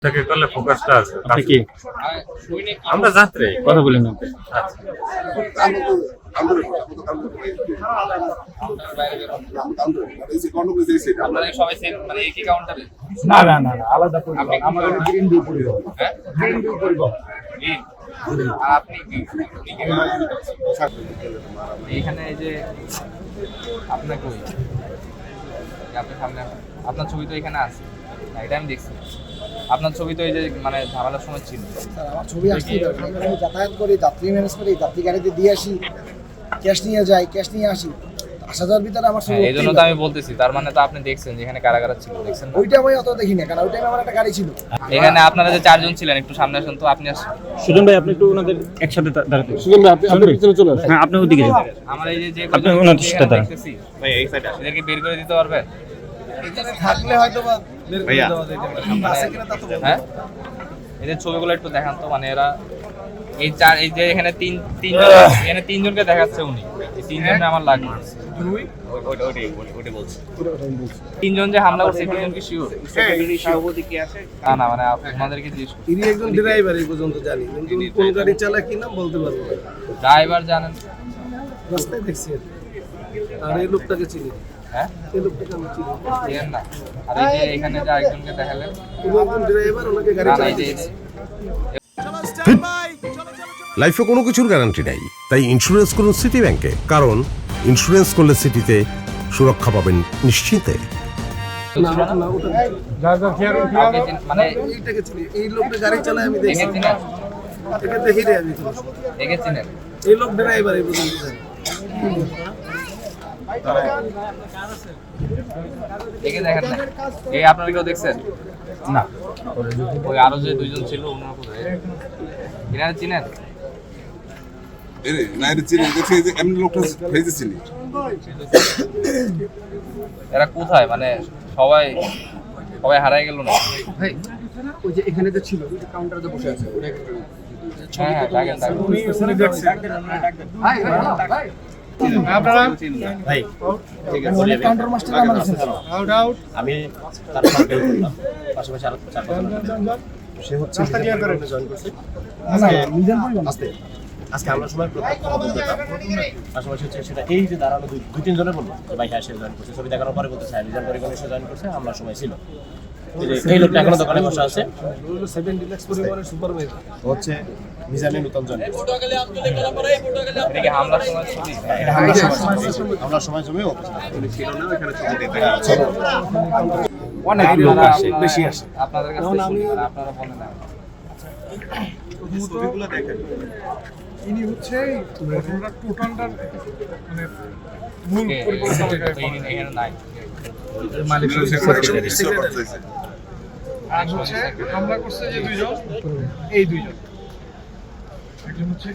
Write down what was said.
থেকে করলে ফোকাসটা আছে। আপনি কি আমরা যাত্রী কথা বলেন আপনি? না না না না, আলাদা পরিবার। আমার গ্রিন ভিউ পরিবার। গ্রিন ভিউ পরিবার। এইখানে এই যে আপনার কই আপনার সামনে আপনার ছবি তো এখানে আছে, এটা আমি দেখছি। আপনার ছবি তো এই যে মানে ঝামেলার সময় ছিল। স্যার আমার ছবি আসছি, আমি যাতায়াত করি, যাত্রী ম্যানেজ করি, যাত্রী গাড়িতে দিয়ে আসি, ক্যাশ নিয়ে যাই, ক্যাশ নিয়ে আসি, আসা যাওয়ার ভিতরে আমার ছবি। এই জন্য তো আমি বলতেছি, তার মানে তো আপনি দেখছেন যে এখানে কারা কারা ছিল, দেখছেন না? ওইটা আমি অত দেখি না, কারণ ওই টাইমে আমার একটা গাড়ি ছিল। এখানে আপনারা যে চারজন ছিলেন, একটু সামনে আসেন তো। আপনি আসেন, সুজন ভাই, আপনি একটু ওনাদের একসাথে দাঁড়াতে। সুজন ভাই, আপনি পিছনে চলে আসুন। হ্যাঁ, আপনি ওদিকে যান। আমার এই যে আপনি ওনাদের সাথে দাঁড়ান। দেখতেছি ভাই, এই সাইডে এদেরকে বের করে দিতে পারবেন? এখানে থাকলে হয়তো বা বের করে দেওয়া যেতে পারে। আছে কিনা তা তো বলবো না। হ্যাঁ, এদের ছবিগুলো একটু দেখান তো। মানে এরা এই যে এখানে এখানে তিনজনকে দেখাচ্ছে উনি। এই তিনজনে আমার লাগবে। তিনজন যে হামলা করছে, তিনজন কি শিওর? সভাপতি কি আছে? না না, মানে আপনাদেরকে জিজ্ঞেস করছি। তিনি একজন ড্রাইভার এই পর্যন্ত জানি, কিন্তু কোন গাড়ি চালায় কি না বলতে পারবো না। ড্রাইভার জানেন? রাস্তায় দেখছি আর এই লোকটাকে চিনি। হ্যাঁ, এই লোকটাকে আমি চিনি। চিনেন না? আর এই যে এখানে যে আরেকজনকে দেখালেন, তিনি একজন ড্রাইভার, ওনাকে গাড়ি না না, চালাতে এই যে লাইফে কোনো কিছুর গ্যারান্টি নাই, তাই ইন্স্যুরেন্স করুন সিটি ব্যাংকে, কারণ ইন্স্যুরেন্স করলে সিটিতে সুরক্ষা পাবেন নিশ্চিন্তে। না, ওটা আপনি মানে এইটাকে চিনি। এই লোকটা গাড়ি চালায় আমি দেখছি। দেখে চিনেন? একে দেখি রে আমি কোনো। দেখে চিনেন? এই লোক ড্রাইভার এই পর্যন্ত জানি। দেখে দেখেন না? এই আপনারা কেউ দেখছেন? না, ওই আরো যে দুইজন ছিল ওনারা কোথায়? এনারা চিনেন? এরা কোথায়? মানে সবাই সবাই হারাই গেল না? ভাই, ওই যে এখানে যে ছিল, ওই যে কাউন্টারে যে বসে আছে, ওটা একটু হ্যাঁ হ্যাঁ, ডাকেন ডাকেন। ভাই ভাই ভাই আপনারা ভাই অনেক কাউন্টার মাস্টার আমার আছে। আমি তার সাথে বের করলাম, পাশাপাশি আরো চার পাঁচজন সে হচ্ছে জয়েন করছে মিজান পরিবার আজকে আমরা সময় প্রত্যক্ষ অভিজ্ঞতা, পাশাপাশি হচ্ছে সেটা এই যে দাঁড়ানো দুই তিন জনে বললো যে ভাই হ্যাঁ সে জয়েন করছে, ছবি দেখানোর পরে বলতে চাই রিজার্ভ পরিবহনে সে জয়েন করছে, আমরা সময় ছিল। এই লোকটা এখনো দোকানে বসে আছে, 7 ডিলাক্স পরিবারের সুপারভাইজার হচ্ছে মিজানের নতুন জয়েন করছে। এটা কি হামলার সময় ছবি? এটা আমরা সময় জমে অনেক লোক আসে, বেশি আসে। আপনাদের কাছে শুনি, আর আপনারা বলেন না। ছবিগুলো দেখেন। ইনি হচ্ছে ঘটনাটা টোটালটা মানে মূল কে? এখানে নাই। আর হচ্ছে হামলা করছে যে দুইজন, এই দুইজন, একজন হচ্ছে